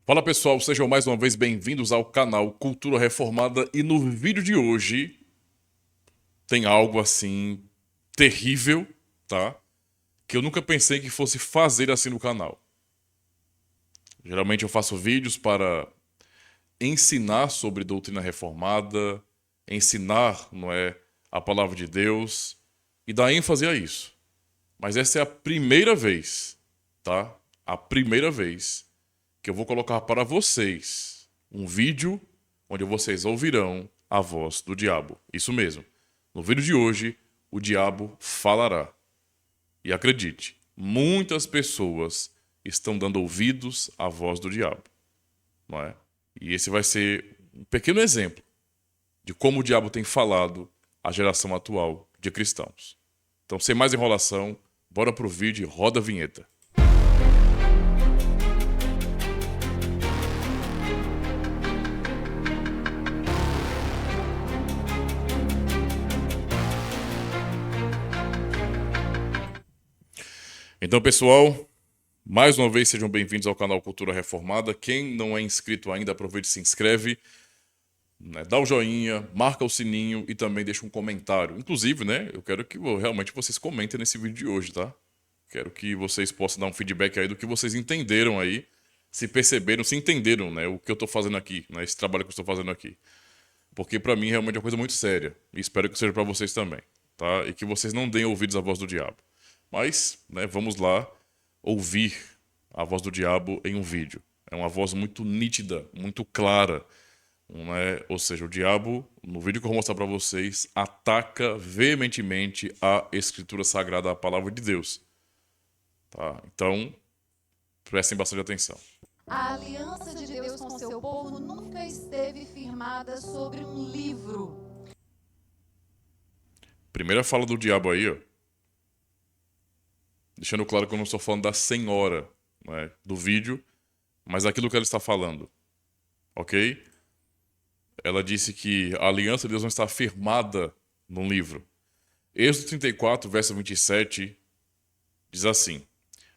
Fala pessoal, sejam mais uma vez bem-vindos ao canal Cultura Reformada e no vídeo de hoje tem algo assim terrível, tá? Que eu nunca pensei que fosse fazer assim no canal. Geralmente eu faço vídeos para ensinar sobre doutrina reformada, ensinar, não é, a palavra de Deus e dar ênfase a isso. Mas essa é a primeira vez, tá? A primeira vez que eu vou colocar para vocês um vídeo onde vocês ouvirão a voz do diabo. Isso mesmo. No vídeo de hoje, o diabo falará. E acredite, muitas pessoas estão dando ouvidos à voz do diabo, não é? E esse vai ser um pequeno exemplo de como o diabo tem falado à geração atual de cristãos. Então, sem mais enrolação, bora pro vídeo e roda a vinheta. Então, pessoal, mais uma vez sejam bem-vindos ao canal Cultura Reformada. Quem não é inscrito ainda, aproveite e se inscreve, né, dá o joinha, marca o sininho e também deixa um comentário. Inclusive, né, eu quero que realmente vocês comentem nesse vídeo de hoje, tá? Quero que vocês possam dar um feedback aí do que vocês entenderam aí, se perceberam, se entenderam, né, o que eu tô fazendo aqui, né, esse trabalho que eu estou fazendo aqui. Porque pra mim realmente é uma coisa muito séria e espero que seja pra vocês também, tá? E que vocês não deem ouvidos à voz do diabo. Mas, né, vamos lá ouvir a voz do diabo em um vídeo. É uma voz muito nítida, muito clara, né? Ou seja, o diabo, no vídeo que eu vou mostrar para vocês, ataca veementemente a Escritura Sagrada, a palavra de Deus. Tá? Então, prestem bastante atenção. A aliança de Deus com seu povo nunca esteve firmada sobre um livro. Primeira fala do diabo aí, ó. Deixando claro que eu não estou falando da senhora, né, do vídeo, mas daquilo que ela está falando. Ok? Ela disse que a aliança de Deus não está firmada num livro. Êxodo 34, verso 27, diz assim: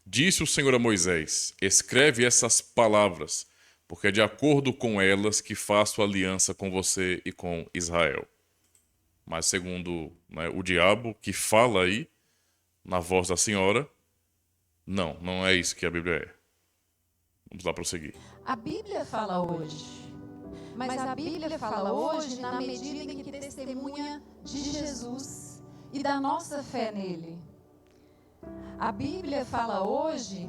Disse o Senhor a Moisés: Escreve essas palavras, porque é de acordo com elas que faço aliança com você e com Israel. Mas segundo, né, o diabo que fala aí, na voz da senhora, não é isso que a Bíblia é. Vamos lá prosseguir. A Bíblia fala hoje, mas a Bíblia fala hoje na medida em que testemunha de Jesus e da nossa fé nele. A Bíblia fala hoje,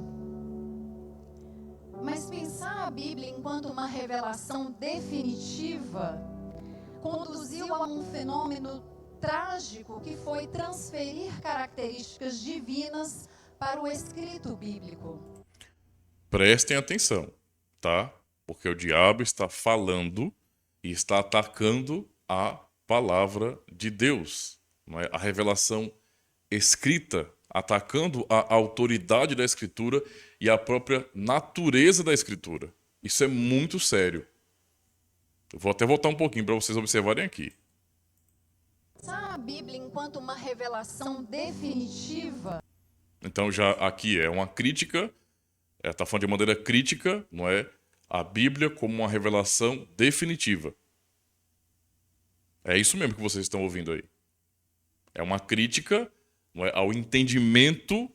mas pensar a Bíblia enquanto uma revelação definitiva conduziu a um fenômeno trágico que foi transferir características divinas para o escrito bíblico. Prestem atenção, tá? Porque o diabo está falando e está atacando a palavra de Deus, não é? A revelação escrita, atacando a autoridade da Escritura e a própria natureza da Escritura. Isso é muito sério. Eu vou até voltar um pouquinho para vocês observarem aqui. Pensar a Bíblia enquanto uma revelação definitiva. Então já aqui é uma crítica, está falando de maneira crítica, não é? A Bíblia como uma revelação definitiva. É isso mesmo que vocês estão ouvindo aí. É uma crítica, não é, ao entendimento,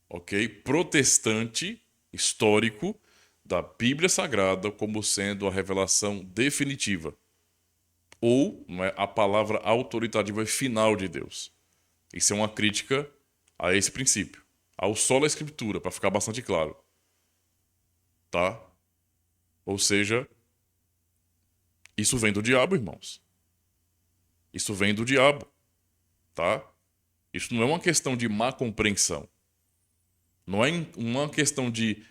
ok, protestante, histórico, da Bíblia Sagrada como sendo a revelação definitiva. Ou, não é, a palavra autoritativa e final de Deus. Isso é uma crítica a esse princípio. Ao sola escritura, para ficar bastante claro. Tá? Ou seja, isso vem do diabo, irmãos. Isso vem do diabo, tá? Isso não é uma questão de má compreensão. Não é uma questão de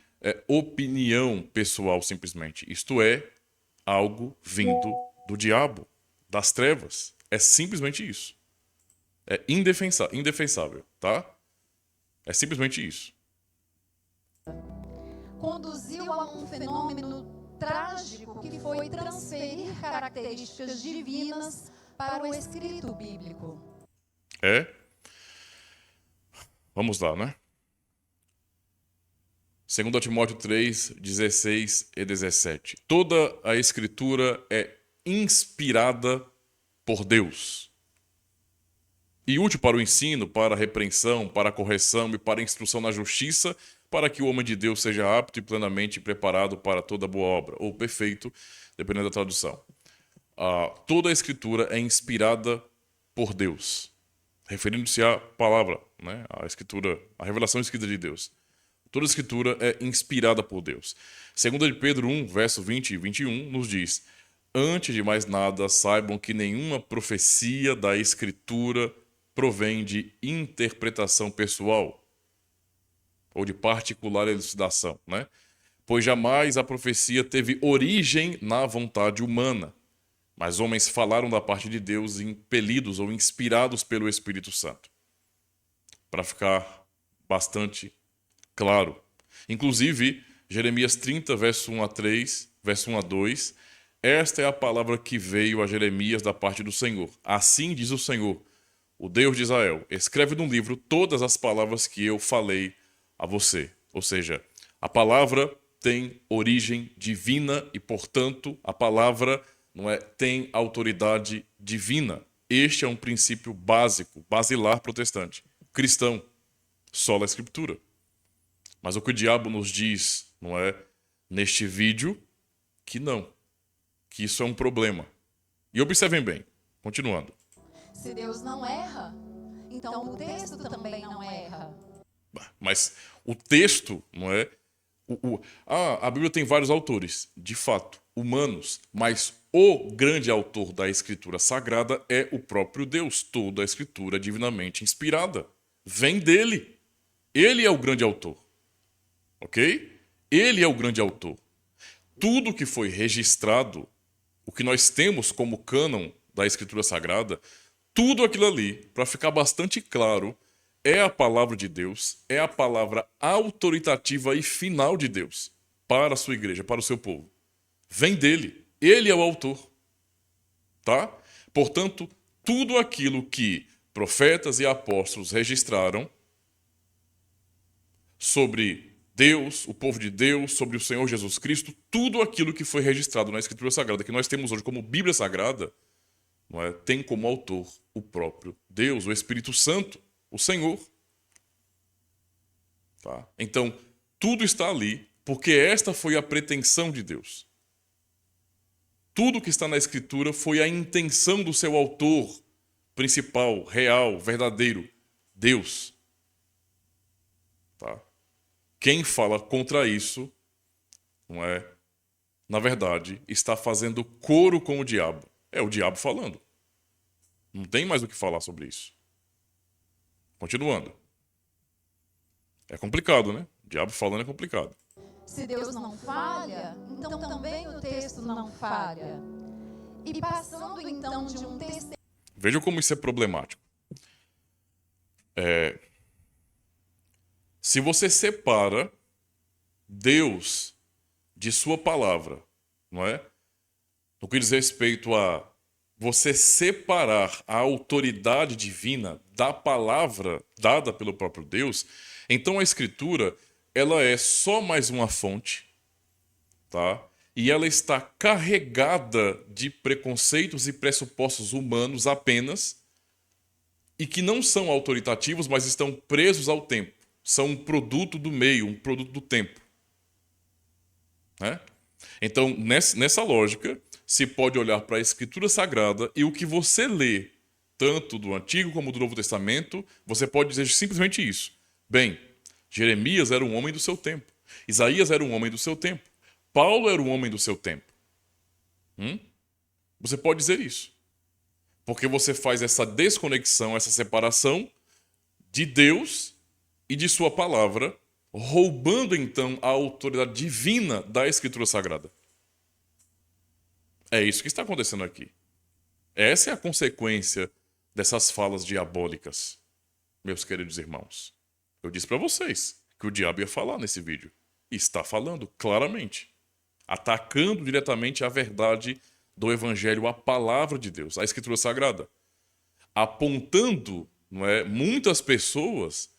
opinião pessoal, simplesmente. Isto é algo vindo do diabo, das trevas. É simplesmente isso. É indefensável, tá? É simplesmente isso. Conduziu a um fenômeno trágico que foi transferir características divinas para o escrito bíblico. É, vamos lá, né? 2 Timóteo 3, 16 e 17. Toda a Escritura é inspirada por Deus e útil para o ensino, para a repreensão, para a correção e para a instrução na justiça, para que o homem de Deus seja apto e plenamente preparado para toda boa obra, ou perfeito, dependendo da tradução. Toda a Escritura é inspirada por Deus, referindo-se à palavra, né? A Escritura, a revelação escrita de Deus. Toda a Escritura é inspirada por Deus. 2 de Pedro 1, verso 20 e 21, nos diz: antes de mais nada, saibam que nenhuma profecia da Escritura provém de interpretação pessoal ou de particular elucidação, né? Pois jamais a profecia teve origem na vontade humana, mas homens falaram da parte de Deus impelidos ou inspirados pelo Espírito Santo. Para ficar bastante claro. Inclusive, Jeremias 30, verso 1 a 3, verso 1 a 2, esta é a palavra que veio a Jeremias da parte do Senhor. Assim diz o Senhor, o Deus de Israel, escreve num livro todas as palavras que eu falei a você. Ou seja, a palavra tem origem divina e, portanto, a palavra tem autoridade divina. Este é um princípio básico, basilar protestante, cristão, sola Escritura. Mas o que o diabo nos diz, neste vídeo, que não, que isso é um problema. E observem bem, continuando. Se Deus não erra, então o texto também não erra. Mas o texto, a Bíblia tem vários autores, de fato, humanos, mas o grande autor da Escritura Sagrada é o próprio Deus. Toda a Escritura é divinamente inspirada. Vem dele. Ele é o grande autor. Ok? Ele é o grande autor. Tudo que foi registrado, o que nós temos como cânon da Escritura Sagrada, tudo aquilo ali, para ficar bastante claro, é a palavra de Deus, é a palavra autoritativa e final de Deus para a sua igreja, para o seu povo. Vem dele. Ele é o autor. Tá? Portanto, tudo aquilo que profetas e apóstolos registraram sobre Deus, o povo de Deus, sobre o Senhor Jesus Cristo, tudo aquilo que foi registrado na Escritura Sagrada, que nós temos hoje como Bíblia Sagrada, tem como autor o próprio Deus, o Espírito Santo, o Senhor. Tá? Então, tudo está ali, porque esta foi a pretensão de Deus. Tudo que está na Escritura foi a intenção do seu autor principal, real, verdadeiro, Deus. Tá? Quem fala contra isso, na verdade, está fazendo coro com o diabo. É o diabo falando. Não tem mais o que falar sobre isso. Continuando. É complicado, né? O diabo falando é complicado. Se Deus não falha, então também o texto não falha. E passando então de um testemunho... Vejam como isso é problemático. Se você separa Deus de sua palavra, no que diz respeito a você separar a autoridade divina da palavra dada pelo próprio Deus, então a Escritura, ela é só mais uma fonte, tá? E ela está carregada de preconceitos e pressupostos humanos apenas, e que não são autoritativos, mas estão presos ao tempo. São um produto do meio, um produto do tempo. Então, nessa lógica, se pode olhar para a Escritura Sagrada e o que você lê, tanto do Antigo como do Novo Testamento, você pode dizer simplesmente isso. Bem, Jeremias era um homem do seu tempo. Isaías era um homem do seu tempo. Paulo era um homem do seu tempo. Você pode dizer isso. Porque você faz essa desconexão, essa separação de Deus e de sua palavra, roubando então a autoridade divina da Escritura Sagrada. É isso que está acontecendo aqui. Essa é a consequência dessas falas diabólicas, meus queridos irmãos. Eu disse para vocês que o diabo ia falar nesse vídeo. E está falando claramente. Atacando diretamente a verdade do Evangelho, a palavra de Deus, a Escritura Sagrada. Apontando muitas pessoas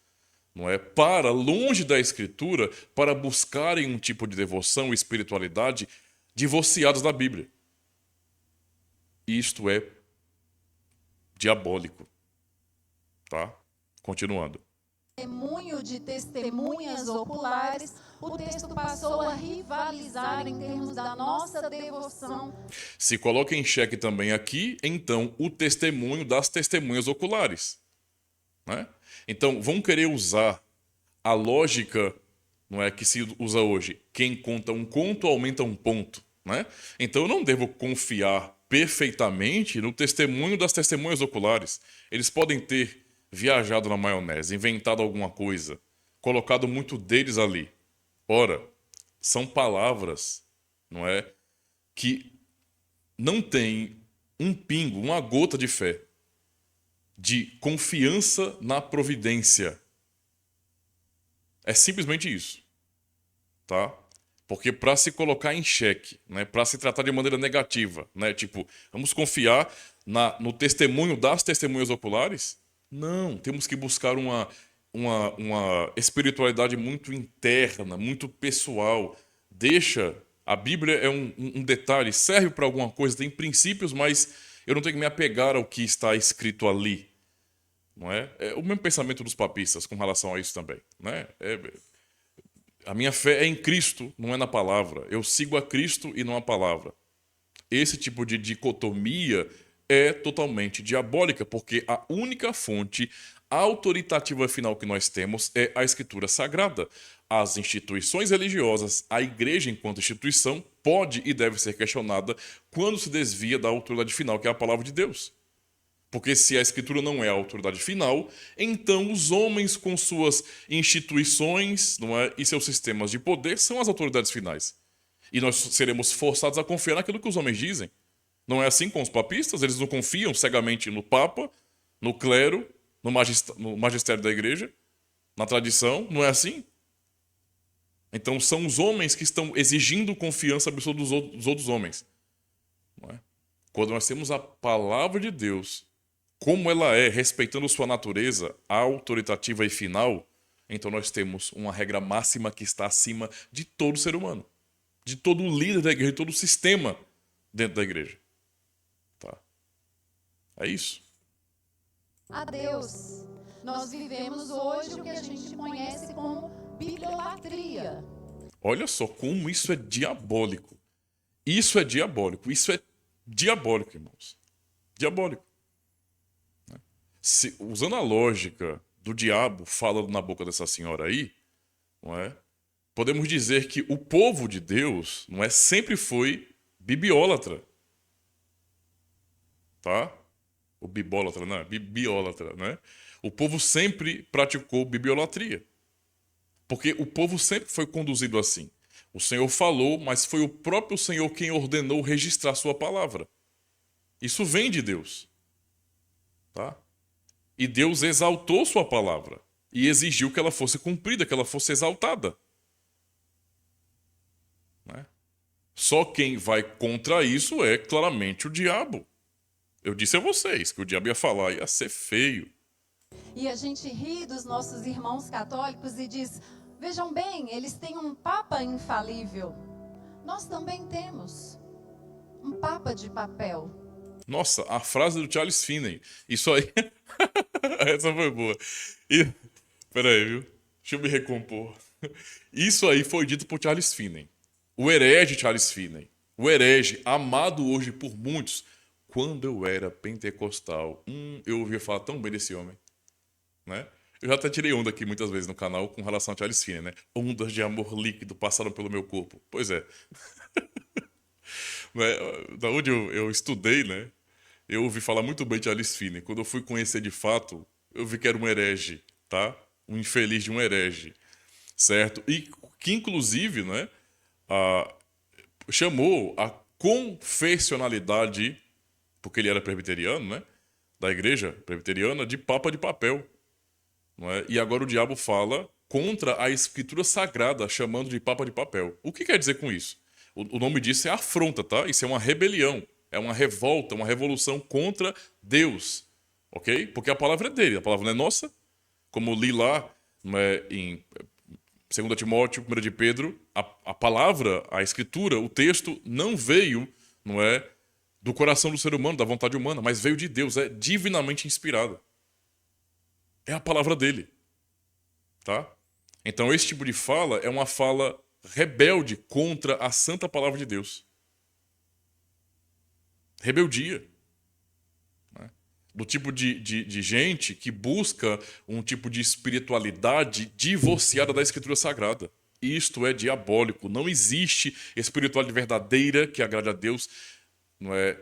não é, para longe da Escritura, para buscarem um tipo de devoção e espiritualidade divorciados da Bíblia. Isto é diabólico, tá? Continuando. Testemunho de testemunhas oculares, o texto passou a rivalizar em termos da nossa devoção. Se coloca em xeque também aqui, então, o testemunho das testemunhas oculares, né? Então, vão querer usar a lógica, não é, que se usa hoje. Quem conta um conto aumenta um ponto, né? Então, eu não devo confiar perfeitamente no testemunho das testemunhas oculares. Eles podem ter viajado na maionese, inventado alguma coisa, colocado muito deles ali. Ora, são palavras, não é, que não têm um pingo, uma gota de fé, de confiança na providência. É simplesmente isso, tá? Porque para se colocar em xeque, né, para se tratar de maneira negativa, né, tipo, vamos confiar no testemunho das testemunhas oculares? Não, temos que buscar uma espiritualidade muito interna, muito pessoal. A Bíblia é um detalhe, serve para alguma coisa, tem princípios, mas eu não tenho que me apegar ao que está escrito ali. Não é? É o mesmo pensamento dos papistas com relação a isso também, né? A minha fé é em Cristo, não é na palavra. Eu sigo a Cristo e não a palavra. Esse tipo de dicotomia é totalmente diabólica, porque a única fonte autoritativa final que nós temos é a Escritura Sagrada. As instituições religiosas, a igreja enquanto instituição, pode e deve ser questionada quando se desvia da autoridade final, que é a palavra de Deus. Porque se a Escritura não é a autoridade final, então os homens com suas instituições, não é, e seus sistemas de poder são as autoridades finais. E nós seremos forçados a confiar naquilo que os homens dizem. Não é assim com os papistas? Eles não confiam cegamente no Papa, no clero, no magistério da igreja, na tradição. Não é assim? Então são os homens que estão exigindo confiança absoluta dos outros homens. Não é? Quando nós temos a palavra de Deus, como ela é, respeitando sua natureza autoritativa e final, então nós temos uma regra máxima que está acima de todo ser humano, de todo líder da igreja, de todo sistema dentro da igreja. Tá? É isso. A Deus. Nós vivemos hoje o que a gente conhece como bibliolatria. Olha só como isso é diabólico. Isso é diabólico. Isso é diabólico, irmãos. Diabólico. Usando a lógica do diabo falando na boca dessa senhora aí, não é? Podemos dizer que o povo de Deus, não é, sempre foi bibliólatra. Tá? O bibólatra, não é? Bibliólatra, né? O povo sempre praticou bibliolatria. Porque o povo sempre foi conduzido assim. O Senhor falou, mas foi o próprio Senhor quem ordenou registrar sua palavra. Isso vem de Deus. Tá? E Deus exaltou sua palavra e exigiu que ela fosse cumprida, que ela fosse exaltada. Né? Só quem vai contra isso é claramente o diabo. Eu disse a vocês que o diabo ia falar, ia ser feio. E a gente ri dos nossos irmãos católicos e diz: vejam bem, eles têm um papa infalível. Nós também temos um papa de papel. Nossa, a frase do Charles Finney. Isso aí. Essa foi boa. Peraí, viu? Deixa eu me recompor. Isso aí foi dito por Charles Finney. O herege Charles Finney. O herege, amado hoje por muitos. Quando eu era pentecostal, eu ouvia falar tão bem desse homem. Né? Eu já até tirei onda aqui muitas vezes no canal com relação a Charles Finney, né? Ondas de amor líquido passaram pelo meu corpo. Pois é. Da onde eu estudei, né? Eu ouvi falar muito bem de Charles Finney. Quando eu fui conhecer de fato, eu vi que era um herege, tá? Um infeliz de um herege, certo? E que inclusive, né? Chamou a confessionalidade, porque ele era presbiteriano, né? Da igreja presbiteriana, de papa de papel. Não é? E agora o diabo fala contra a escritura sagrada, chamando de papa de papel. O que quer dizer com isso? O nome disso é afronta, tá? Isso é uma rebelião, é uma revolta, uma revolução contra Deus, ok? Porque a palavra é dele, a palavra não é nossa. Como eu li lá não é, em 2 Timóteo, 1 de Pedro, a palavra, a escritura, o texto não veio, não é, do coração do ser humano, da vontade humana, mas veio de Deus, é divinamente inspirada. É a palavra dele, tá? Então esse tipo de fala é uma fala rebelde contra a santa palavra de Deus. Rebeldia. Do tipo de gente que busca um tipo de espiritualidade divorciada da Escritura Sagrada. Isto é diabólico. Não existe espiritualidade verdadeira que agrade a Deus, não é,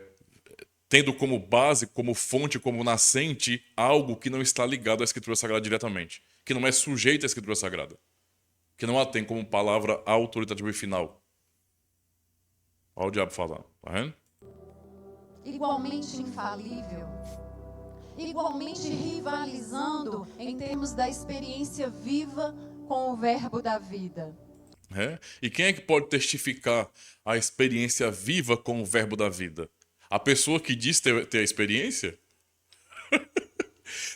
tendo como base, como fonte, como nascente, algo que não está ligado à Escritura Sagrada diretamente, que não é sujeito à Escritura Sagrada, que não a tem como palavra autoritativa e final. Olha o diabo falando, tá vendo? Igualmente infalível, igualmente rivalizando em termos da experiência viva com o verbo da vida. É? E quem é que pode testificar a experiência viva com o verbo da vida? A pessoa que diz ter a experiência?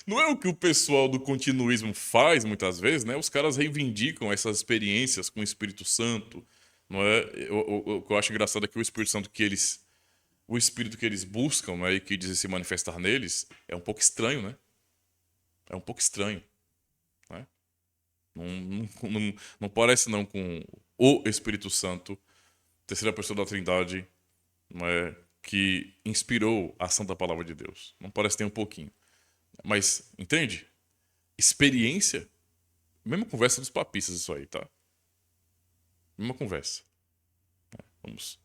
Não é o que o pessoal do continuismo faz muitas vezes, né? Os caras reivindicam essas experiências com o Espírito Santo, não é? O que eu acho engraçado é que o Espírito Santo o Espírito que eles buscam, né, e que dizem se manifestar neles, é um pouco estranho, né? É um pouco estranho, né? Não parece não com o Espírito Santo, terceira pessoa da Trindade, não é, que inspirou a santa palavra de Deus. Não parece ter um pouquinho. Mas, entende? Experiência, mesma conversa dos papistas isso aí, tá? Mesma conversa. Vamos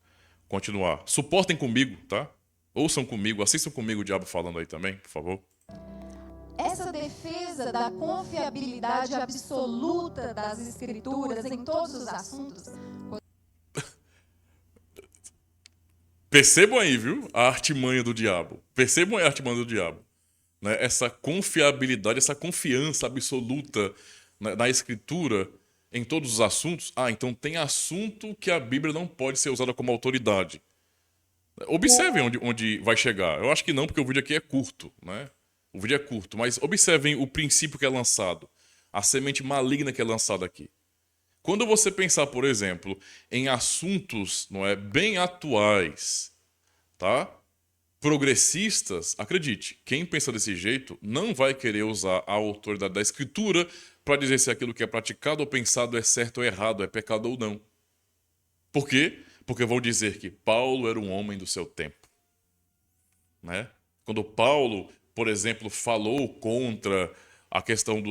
continuar. Suportem comigo, tá? Ouçam comigo, assistam comigo o diabo falando aí também, por favor. Essa defesa da confiabilidade absoluta das Escrituras em todos os assuntos. Percebam aí, viu? A artimanha do diabo. Percebam aí a artimanha do diabo. Né? Essa confiabilidade, essa confiança absoluta na Escritura em todos os assuntos. Ah, então tem assunto que a Bíblia não pode ser usada como autoridade. Observem onde vai chegar. Eu acho que não, porque o vídeo aqui é curto, né? O vídeo é curto, mas observem o princípio que é lançado. A semente maligna que é lançada aqui. Quando você pensar, por exemplo, em assuntos, não é, bem atuais, tá? Progressistas, acredite, quem pensa desse jeito não vai querer usar a autoridade da Escritura para dizer se aquilo que é praticado ou pensado é certo ou errado, é pecado ou não. Por quê? Porque vão dizer que Paulo era um homem do seu tempo, né? Quando Paulo, por exemplo, falou contra a questão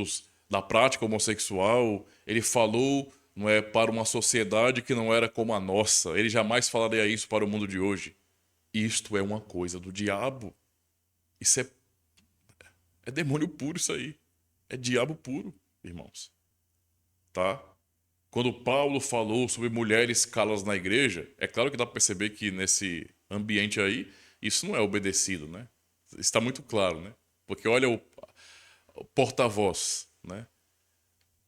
da prática homossexual, ele falou, não é, para uma sociedade que não era como a nossa. Ele jamais falaria isso para o mundo de hoje. Isto é uma coisa do diabo. Isso é demônio puro isso aí. É diabo puro, irmãos. Tá? Quando Paulo falou sobre mulheres calas na igreja, é claro que dá para perceber que nesse ambiente aí, isso não é obedecido, né? Está muito claro, né? Porque olha o porta-voz, né,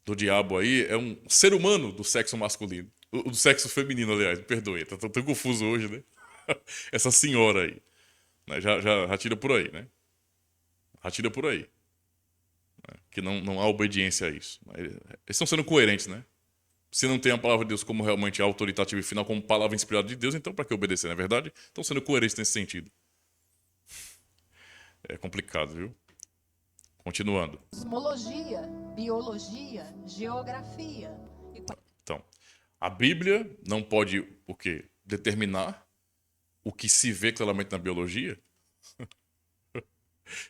do diabo aí, é um ser humano do sexo masculino. Do sexo feminino, aliás, me perdoe. Tô tão confuso hoje, né? Essa senhora aí. Né? Já tira por aí, né? Já tira por aí. Né? Que não há obediência a isso. Eles estão sendo coerentes, né? Se não tem a palavra de Deus como realmente autoritativa e final, como palavra inspirada de Deus, então para que obedecer, não é verdade? Estão sendo coerentes nesse sentido. É complicado, viu? Continuando. Cosmologia, biologia, geografia. Então, a Bíblia não pode o quê? Determinar o que se vê claramente na biologia?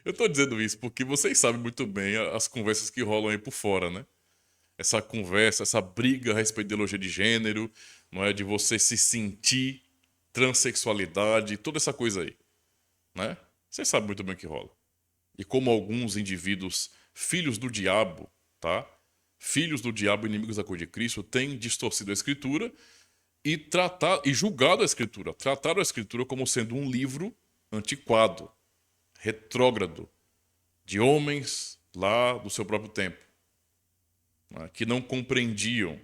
Eu estou dizendo isso porque vocês sabem muito bem as conversas que rolam aí por fora, né? Essa conversa, essa briga a respeito de ideologia de gênero, não é, de você se sentir transexualidade, toda essa coisa aí, né? Vocês sabem muito bem o que rola. E como alguns indivíduos, filhos do diabo, tá? Filhos do diabo, inimigos da cor de Cristo, têm distorcido a Escritura e julgado a Escritura. Trataram a Escritura como sendo um livro antiquado, retrógrado, de homens lá do seu próprio tempo, né, que não compreendiam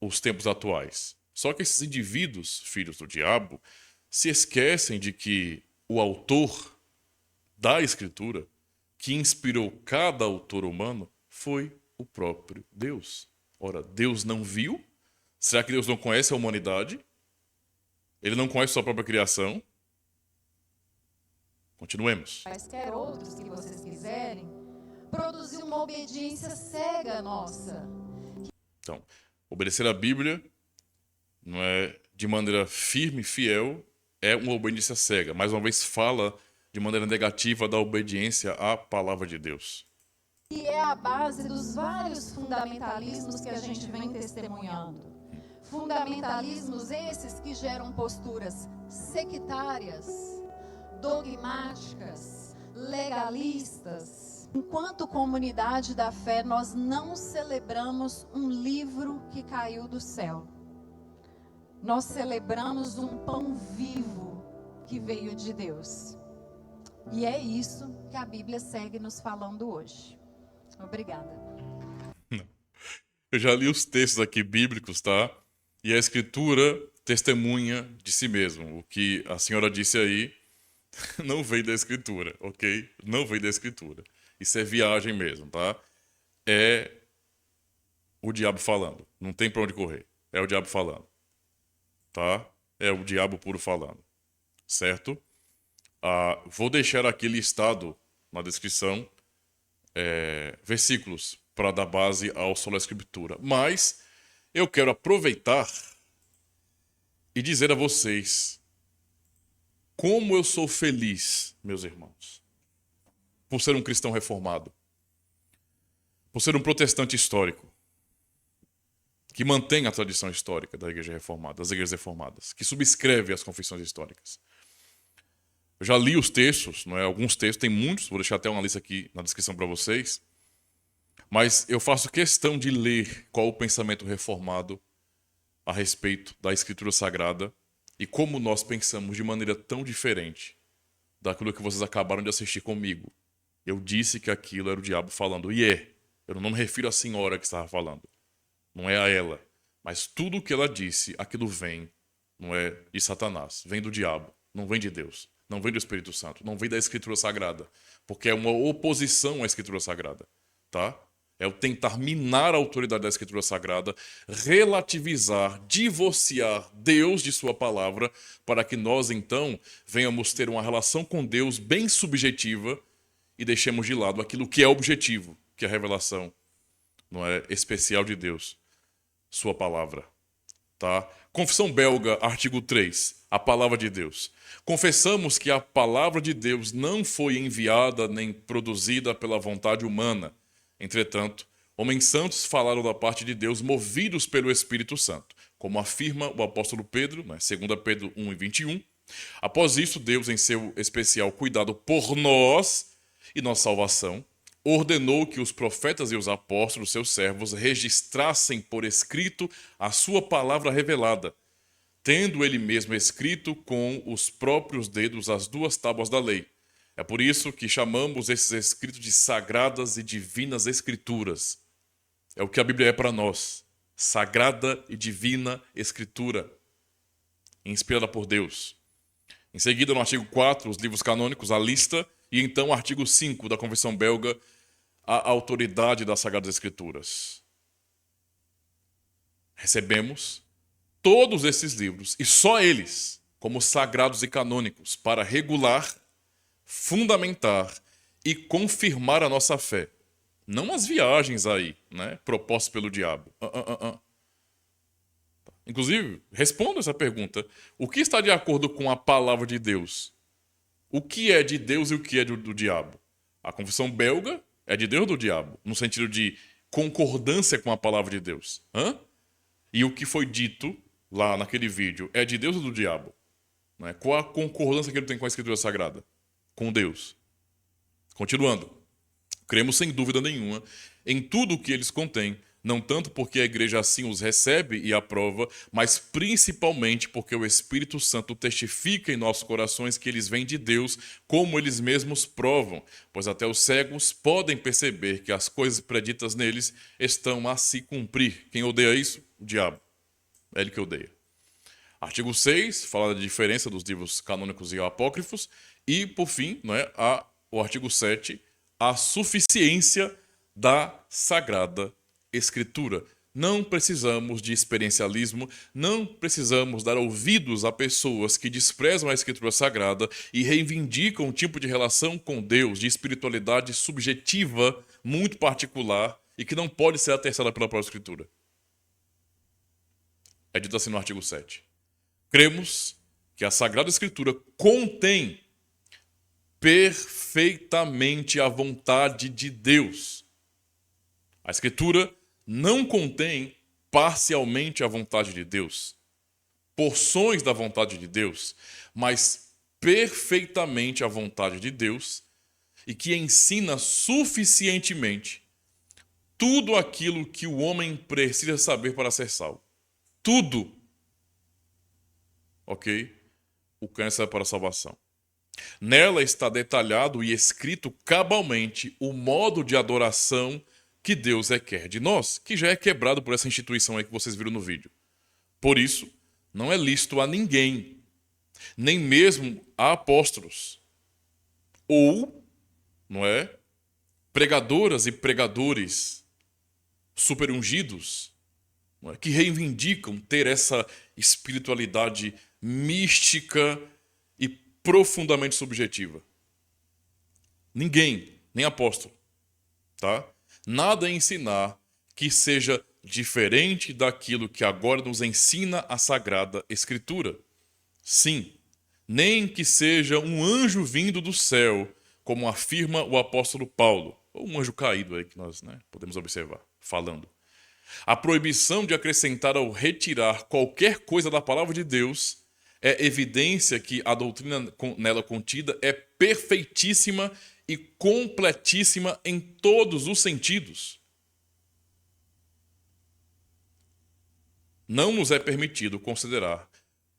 os tempos atuais. Só que esses indivíduos, filhos do diabo, se esquecem de que o autor da Escritura, que inspirou cada autor humano, foi o próprio Deus. Ora, Deus não viu? Será que Deus não conhece a humanidade? Ele não conhece sua própria criação? Continuemos. Quaisquer outros que vocês quiserem, produzir uma obediência cega nossa. Então, obedecer a Bíblia não é de maneira firme e fiel, é uma obediência cega. Mais uma vez fala de maneira negativa da obediência à palavra de Deus. E é a base dos vários fundamentalismos que a gente vem testemunhando. Fundamentalismos esses que geram posturas sectárias, dogmáticas, legalistas. Enquanto comunidade da fé, nós não celebramos um livro que caiu do céu. Nós celebramos um pão vivo que veio de Deus. E é isso que a Bíblia segue nos falando hoje. Obrigada. Eu já li os textos aqui bíblicos, tá? E a Escritura testemunha de si mesmo. O que a senhora disse aí não veio da Escritura, ok? Não veio da Escritura. Isso é viagem mesmo, tá? É o diabo falando. Não tem pra onde correr. É o diabo falando. Tá? É o diabo puro falando. Certo? Vou deixar aqui listado na descrição versículos para dar base ao Sola Escritura. Mas eu quero aproveitar e dizer a vocês como eu sou feliz, meus irmãos, por ser um cristão reformado, por ser um protestante histórico, que mantém a tradição histórica da Igreja Reformada, das igrejas reformadas, que subscreve as confissões históricas. Eu já li os textos, não é? Alguns textos, tem muitos, vou deixar até uma lista aqui na descrição para vocês, mas eu faço questão de ler qual o pensamento reformado a respeito da Escritura Sagrada e como nós pensamos de maneira tão diferente daquilo que vocês acabaram de assistir comigo. Eu disse que aquilo era o diabo falando, e eu não me refiro à senhora que estava falando. Não é a ela, mas tudo o que ela disse, aquilo vem, não é de Satanás, vem do diabo, não vem de Deus, não vem do Espírito Santo, não vem da Escritura Sagrada, porque é uma oposição à Escritura Sagrada, tá? É o tentar minar a autoridade da Escritura Sagrada, relativizar, divorciar Deus de sua palavra, para que nós, então, venhamos ter uma relação com Deus bem subjetiva e deixemos de lado aquilo que é objetivo, que é a revelação, não é, especial de Deus, sua palavra. Tá? Confissão belga, artigo 3, a palavra de Deus. Confessamos que a palavra de Deus não foi enviada nem produzida pela vontade humana. Entretanto, homens santos falaram da parte de Deus movidos pelo Espírito Santo, como afirma o apóstolo Pedro, né, 2 Pedro 1:21. Após isso, Deus, em seu especial cuidado por nós e nossa salvação, ordenou que os profetas e os apóstolos, seus servos, registrassem por escrito a sua palavra revelada, tendo ele mesmo escrito com os próprios dedos as 2 tábuas da lei. É por isso que chamamos esses escritos de sagradas e divinas escrituras. É o que a Bíblia é para nós. Sagrada e divina escritura, inspirada por Deus. Em seguida, no artigo 4, os livros canônicos, a lista, e então o artigo 5 da Confissão Belga, a autoridade das Sagradas Escrituras. Recebemos todos esses livros, e só eles, como sagrados e canônicos, para regular, fundamentar e confirmar a nossa fé. Não as viagens aí, né, propostas pelo diabo. Inclusive, responda essa pergunta. O que está de acordo com a palavra de Deus? O que é de Deus e o que é do diabo? A confissão belga é de Deus ou do diabo? No sentido de concordância com a palavra de Deus. E o que foi dito lá naquele vídeo é de Deus ou do diabo? Né? Qual a concordância que ele tem com a Escritura Sagrada? Com Deus. Continuando. Cremos sem dúvida nenhuma em tudo o que eles contêm, não tanto porque a igreja assim os recebe e aprova, mas principalmente porque o Espírito Santo testifica em nossos corações que eles vêm de Deus, como eles mesmos provam, pois até os cegos podem perceber que as coisas preditas neles estão a se cumprir. Quem odeia isso? O diabo. É ele que odeia. Artigo 6, fala da diferença dos livros canônicos e apócrifos. E, por fim, o artigo 7, a suficiência da Sagrada Escritura. Não precisamos de experiencialismo, não precisamos dar ouvidos a pessoas que desprezam a Escritura Sagrada e reivindicam um tipo de relação com Deus, de espiritualidade subjetiva, muito particular e que não pode ser atestada pela própria Escritura. É dito assim no artigo 7. Cremos que a Sagrada Escritura contém perfeitamente a vontade de Deus. A Escritura não contém parcialmente a vontade de Deus, porções da vontade de Deus, mas perfeitamente a vontade de Deus e que ensina suficientemente tudo aquilo que o homem precisa saber para ser salvo. Tudo. Ok? O câncer para a salvação. Nela está detalhado e escrito cabalmente o modo de adoração que Deus requer de nós, que já é quebrado por essa instituição aí que vocês viram no vídeo. Por isso, não é lícito a ninguém, nem mesmo a apóstolos, ou, não é, pregadoras e pregadores superungidos, não é, que reivindicam ter essa espiritualidade mística e profundamente subjetiva. Ninguém, nem apóstolo, tá? Nada a ensinar que seja diferente daquilo que agora nos ensina a Sagrada Escritura. Sim, nem que seja um anjo vindo do céu, como afirma o apóstolo Paulo, ou um anjo caído aí que nós podemos observar, falando. A proibição de acrescentar ou retirar qualquer coisa da palavra de Deus é evidência que a doutrina nela contida é perfeitíssima e completíssima em todos os sentidos. Não nos é permitido considerar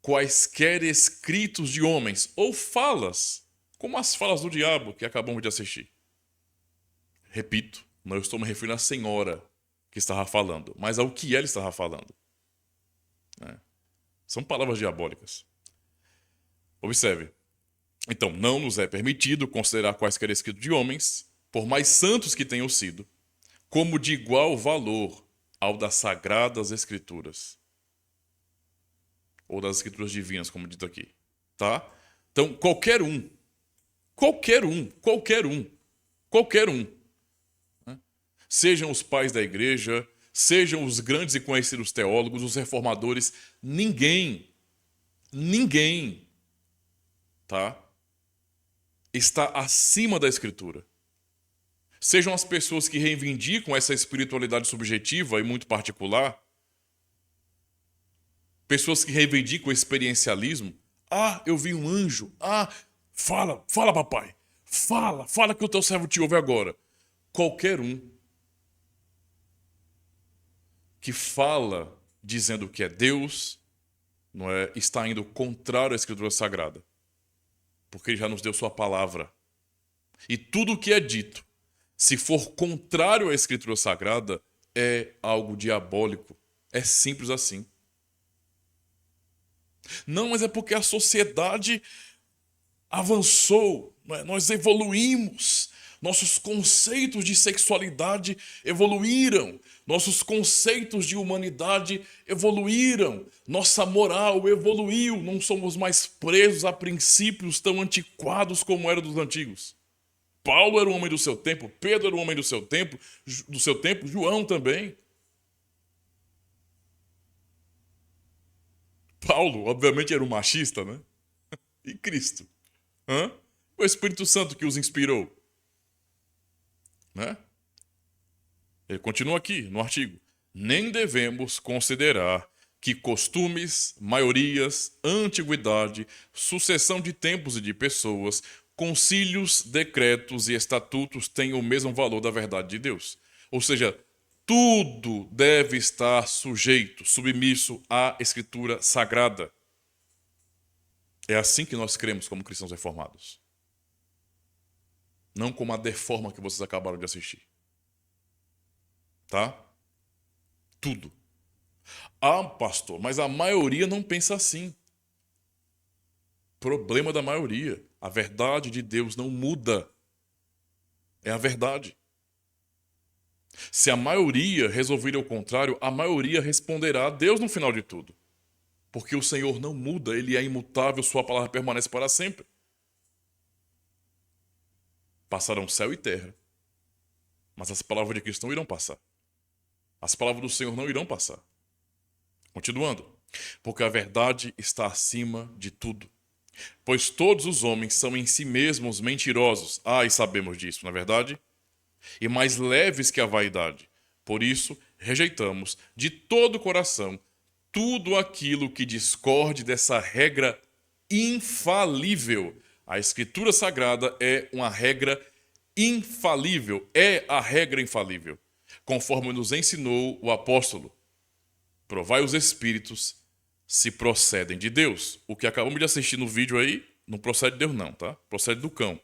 quaisquer escritos de homens ou falas, como as falas do diabo que acabamos de assistir. Repito, não estou me referindo à senhora que estava falando, mas ao que ela estava falando. São palavras diabólicas. Observe. Então, não nos é permitido considerar quaisquer escritos de homens, por mais santos que tenham sido, como de igual valor ao das Sagradas Escrituras. Ou das Escrituras Divinas, como dito aqui. Tá? Então, qualquer um, sejam os pais da igreja, sejam os grandes e conhecidos teólogos, os reformadores, ninguém, tá? Está acima da Escritura. Sejam as pessoas que reivindicam essa espiritualidade subjetiva e muito particular, pessoas que reivindicam o experiencialismo. Ah, eu vi um anjo. Ah, fala papai. Fala que o teu servo te ouve agora. Qualquer um que fala dizendo que é Deus, não é, está indo contrário à Escritura Sagrada. Porque ele já nos deu sua palavra. E tudo o que é dito, se for contrário à Escritura Sagrada, é algo diabólico. É simples assim. Não, mas é porque a sociedade avançou, nós evoluímos, nossos conceitos de sexualidade evoluíram, nossos conceitos de humanidade evoluíram, nossa moral evoluiu, não somos mais presos a princípios tão antiquados como eram dos antigos. Paulo era um homem do seu tempo, Pedro era um homem do seu tempo, João também. Paulo, obviamente, era um machista, né? E Cristo? O Espírito Santo que os inspirou. Né? Ele continua aqui no artigo. Nem devemos considerar que costumes, maiorias, antiguidade, sucessão de tempos e de pessoas, concílios, decretos e estatutos têm o mesmo valor da verdade de Deus. Ou seja, tudo deve estar sujeito, submisso à Escritura Sagrada. É assim que nós cremos como cristãos reformados. Não como a deforma que vocês acabaram de assistir. Tá? Tudo. Ah, pastor, mas a maioria não pensa assim. Problema da maioria. A verdade de Deus não muda. É a verdade. Se a maioria resolver o contrário, a maioria responderá a Deus no final de tudo. Porque o Senhor não muda, Ele é imutável, Sua palavra permanece para sempre. Passarão céu e terra, mas as palavras de Cristo não irão passar. As palavras do Senhor não irão passar. Continuando. Porque a verdade está acima de tudo. Pois todos os homens são em si mesmos mentirosos. E sabemos disso, não é verdade? E mais leves que a vaidade. Por isso, rejeitamos de todo o coração tudo aquilo que discorde dessa regra infalível. A Escritura Sagrada é uma regra infalível, é a regra infalível, conforme nos ensinou o apóstolo. Provai os espíritos se procedem de Deus. O que acabamos de assistir no vídeo aí, não procede de Deus não, tá? Procede do cão.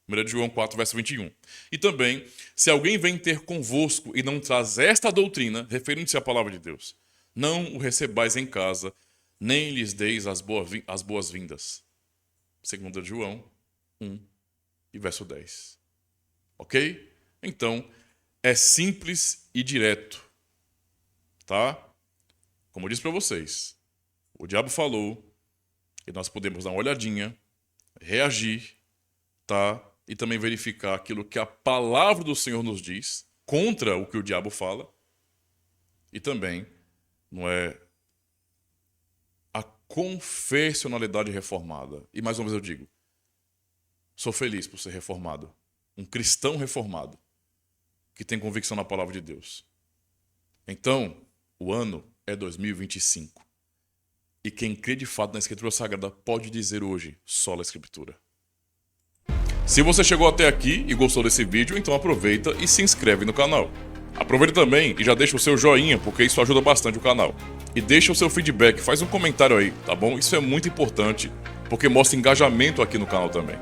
1 João 4, verso 21. E também, se alguém vem ter convosco e não traz esta doutrina, referindo-se à palavra de Deus, não o recebais em casa, nem lhes deis as boas-vindas. 2 João 1 e verso 10. Ok? Então, é simples e direto. Tá? Como eu disse para vocês, o diabo falou e nós podemos dar uma olhadinha, reagir, tá? E também verificar aquilo que a palavra do Senhor nos diz, contra o que o diabo fala, e também, não é, a confessionalidade reformada. E mais uma vez eu digo, sou feliz por ser reformado, um cristão reformado, que tem convicção na palavra de Deus. Então, o ano é 2025. E quem crê de fato na Escritura Sagrada pode dizer hoje, sola Escritura. Se você chegou até aqui e gostou desse vídeo, então aproveita e se inscreve no canal. Aproveita também e já deixa o seu joinha, porque isso ajuda bastante o canal. E deixa o seu feedback, faz um comentário aí, tá bom? Isso é muito importante, porque mostra engajamento aqui no canal também.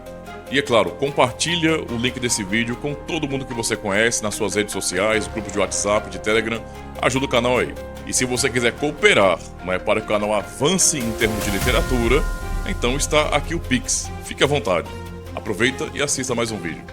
E é claro, compartilha o link desse vídeo com todo mundo que você conhece nas suas redes sociais, grupos de WhatsApp, de Telegram, ajuda o canal aí. E se você quiser cooperar, para que o canal avance em termos de literatura, então está aqui o Pix. Fique à vontade. Aproveita e assista mais um vídeo.